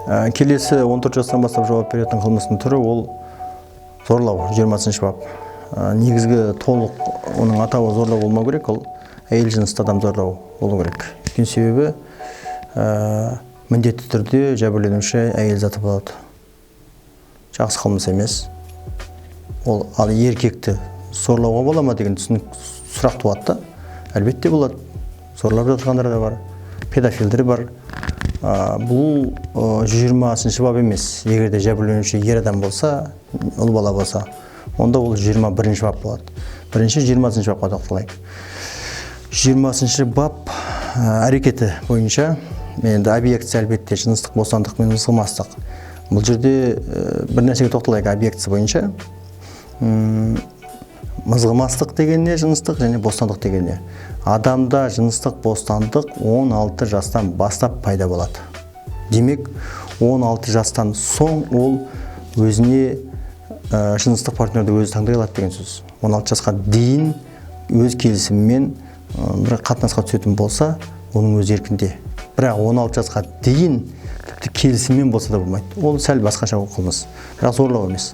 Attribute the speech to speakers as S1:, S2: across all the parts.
S1: Келесі 14 жастан бастап жауап беретін қылмыстың түрі ол зорлау, 20-шы бап. Негізгі толық оның атауы зорлау болмау керек, ол әйел жынысты адам зорлау болу керек. Өйткені себебі міндетті түрде жәбірленуші әйел заты болады. Жақсы қылмыс емес. Ол ал еркекті зорлауға бола ма деген сұрақ туады. Әлбетте болады. Зорлап жатқандар да бар, педофилдер бар. Бұл 20-шы бап емес. Егер де жәбірленуші ер адам болса, ұл бала болса, онда ол 21-ші бап болады. Бірінші 20-шы бапқа тоқталайық. 20-шы бап әрекеті бойынша, енді объектісі әлбетте жыныстық бостандық мен мызғымастық. Бұл жерде бір нәрсеге тоқталайық объектісі бойынша. Мызғымастық дегенне жыныстық және бостандық дегенне. Адамда жыныстық бостандық 16 жастан бастап пайда болады. Демек, 16 жастан соң ол өзіне жыныстық партнерді өзі таңдай алады деген сөз. 16 жасқа дейін өз келісімімен бір қатынасқа түсетін болса, оның өз еркінде. Бірақ 16 жасқа дейін тіпті келісіммен болса да болмайды. Ол сәл басқаша қылмыс. Бірақ зорлық емес.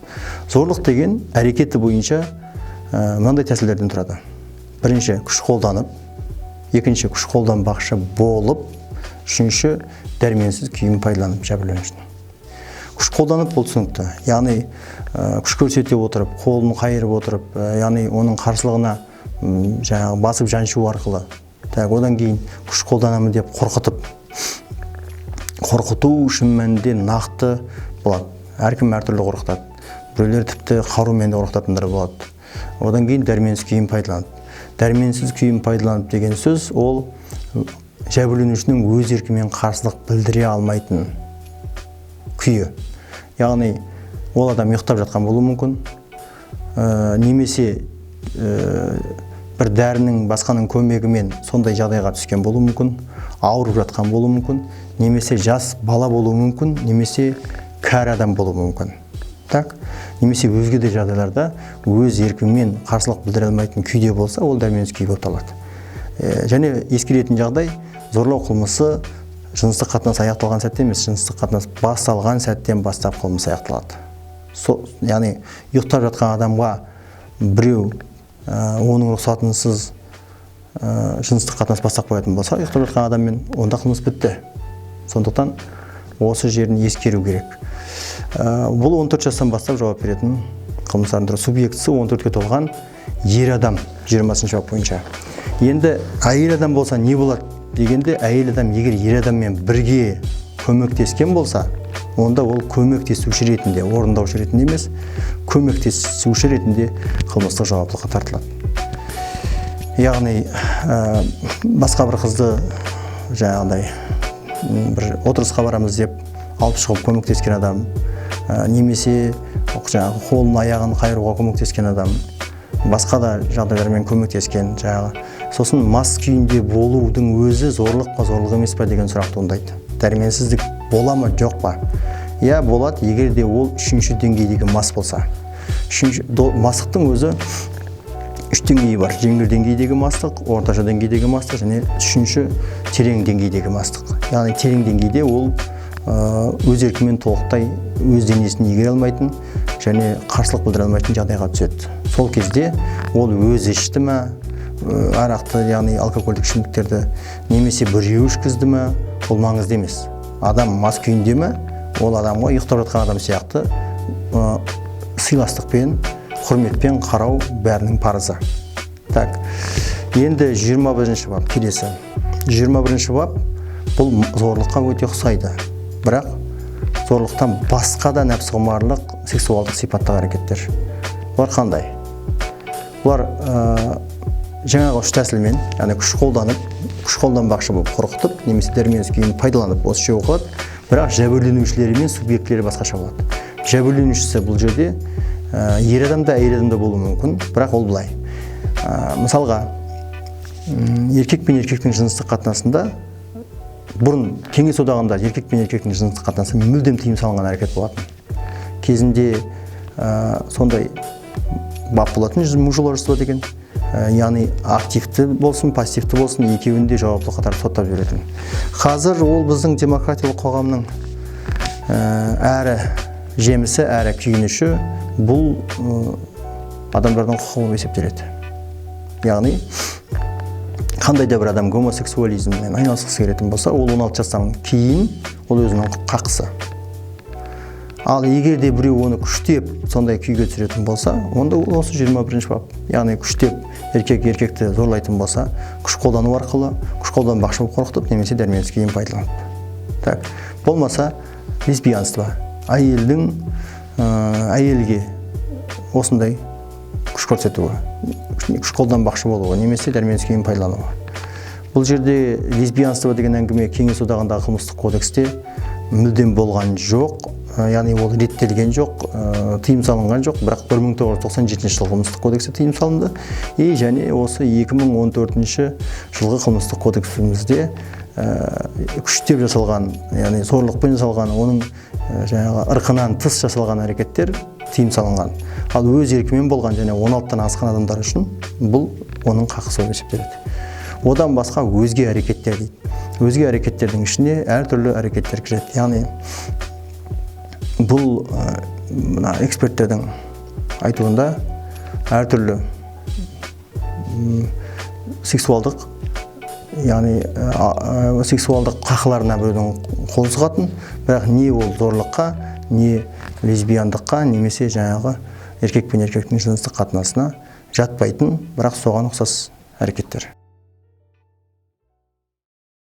S1: Зорлық деген әрекеті бойынша мынандай тәсілдерден тұрады. Бірінші күш қолданып, екінші күш қолданбақшы болып, үшінші дәрменсіз күйін пайдаланып жәбірленушінің. Күш қолданып бұл түсінікті. Яғни күш көрсете отырып, қолын қайырып отырып, яғни оның қарсылығына басып жаншу арқылы. Одан кейін күш қолданамын деп қорқыту шын мәнінде нақты болады. Әркім әртүрлі қорқытады. Біреулер тіпті қарумен де қорқытатындар болады. Одан кейін дәрменсіз күйін пайдаланып. Дәрменсіз күйін пайдаланып деген сөз ол жәбірленушінің өз еркімен қарсылық білдіре алмайтын күйі. Яғни ол адам ұйықтап жатқан болуы мүмкін, немесе бір дәрінің басқаның көмегімен сондай жағдайға түскен болуы мүмкін, ауырып жатқан болуы мүмкін, немесе жас бала болуы мүмкін, немесе кәрі адам болуы мүмкін. Немесе өзге де жағдайларда өз еркімен қарсылық білдіре алмайтын күйде болса, ол дәрменсіз күй болып табылады. Және ескеретін жағдай, зорлау қылмысы жыныстық қатынас аяқталған сәтте емес, жыныстық қатынас басталған сәттен бастап қылмыс аяқталады. Яғни ұйықтап жатқан адамға біреу оның рұқсатынсыз жыныстық қатынас бастап қоятын болса, ұйықтап жатқан адаммен онда қылмыс бітті. Сондықтан осы жерін ескеру керек. Бұл 14 жастан бастап жауап беретін қылмыстардың түрі. Субъектісі 14-ке толған ер адам 20-шы бап бойынша. Енді әйел адам болса не болады дегенде, әйел адам егер ер адаммен бірге көмектескен болса, онда ол көмектесуші ретінде, орындаушы ретінде емес, көмектесуші ретінде қылмыстық жауаптылыққа тартылады. Яғни басқа бір қызды жаңағыдай бір отырысқа барамыз деп алып шығып көмектескен адам, немесе қолын аяғын қайыруға көмектескен адам, басқа да жағдайлармен көмектескен, сосын мас күйінде болудың өзі зорлық па, зорлық емес па деген сұрақ туындайды. Дәрменсіздік бола ма, жоқ па? Иә, болады, егер де ол 3-ші деңгейдегі мас болса. Мастықтың өзі 3 деңгейі бар. Жеңіл деңгейдегі мастық, орташа деңгейдегі мастық және 3-ші терең деңгейдегі мастық. Яғни терең деңгейде ол өз еркімен толықтай өз денесін егере алмайтын және қарсылық білдіре алмайтын жағдайға түседі. Сол кезде ол өзі ішті ме, арақты, яғни алкогольдік ішімдіктерді, немесе біреу ішкізді ме, ол маңызды емес. Адам мас күйінде ме, ол адамға ұйықтап жатқан адам сияқты сыйластықпен, құрметпен қарау бәрінің парызы. Енді 21-ші бап келесі. 21-ші бап бұл зорлыққа өте ұқсайды. Бірақ зорлықтан басқа да нәпсіқұмарлық, сексуалдық сипаттағы әрекеттер. Олар қандай? Олар жаңағы 3 тәсілмен, яғни күш қолданбақшы болып қорқытып, немесе дәрменсіз күйін пайдаланып осы жүйе оқылады. Бірақ жәбірленушілері мен субъектілері басқаша болады. Жәбірленушісі бұл жерде ер адамда, әйел адамда болуы мүмкін, бірақ ол былай. Мысалға, еркек пен еркектің жыныстық қатынасында бұрын кеңес одағында еркек пен еркектің жыныстық қатынасы мүлдем тыйым салынған әрекет болатын. Кезінде сондай бап болатын, мужеложество деген. Яғни активті болсын, пассивті болсын, екеуінде жауаптылыққа тартып соттап жүретін. Қазір ол біздің демократиялық қоғамның әрі жемісі, әрі күйініші бұл адамдардың құқығы болып есептеледі. Яғни қандай да бір адам гомосексуализммен айналысқысы келетін болса, ол 16 жастан кейін ол өзінің қақысы. Ал егер де біреу оны күштеп сондай күйге түсіретін болса, онда ол осы 21-ші бап. Яғни күштеп еркекті зорлайтын болса, күш қолдану арқылы, күш қолданбақшы болып қорқытып, немесе дәрменсіз күйін пайдаланып. Так, болмаса лесбиянство. Әйелге осындай күш көрсетуі, күш қолданбақшы болуы, немесе дәрменсіз күйін пайдалануы. Бұл жерде лесбиянство деген әңгіме Кеңес одағындағы қылмыстық кодексте мүлдем болған жоқ, яғни ол реттелген жоқ, тыйым салынған жоқ, бірақ 1997 жылғы қылмыстық кодексте тыйым салынды. Және осы 2014 жылғы қылмыстық кодексімізде күштеп жасалған, яғни зорлықпен жасалған, оның ырқынан тыс жасалған әрекеттер тыйым салынған. Ал өз еркімен болған және 16-тан асқан адамдар үшін бұл оның қақысы болып есептеледі. Одан басқа өзге әрекеттер дейді. Өзге әрекеттердің ішіне әртүрлі әрекеттер кіреді. Яғни бұл эксперттердің айтуында әртүрлі сексуалдық, яғни сексуалдық қақыларына біреудің қол сұғатын, бірақ не ол зорлыққа, не лесбияндыққа, немесе жаңағы еркек пен еркектің жыныстық қатынасына жатпайтын, бірақ соған ұқсас әрекеттер.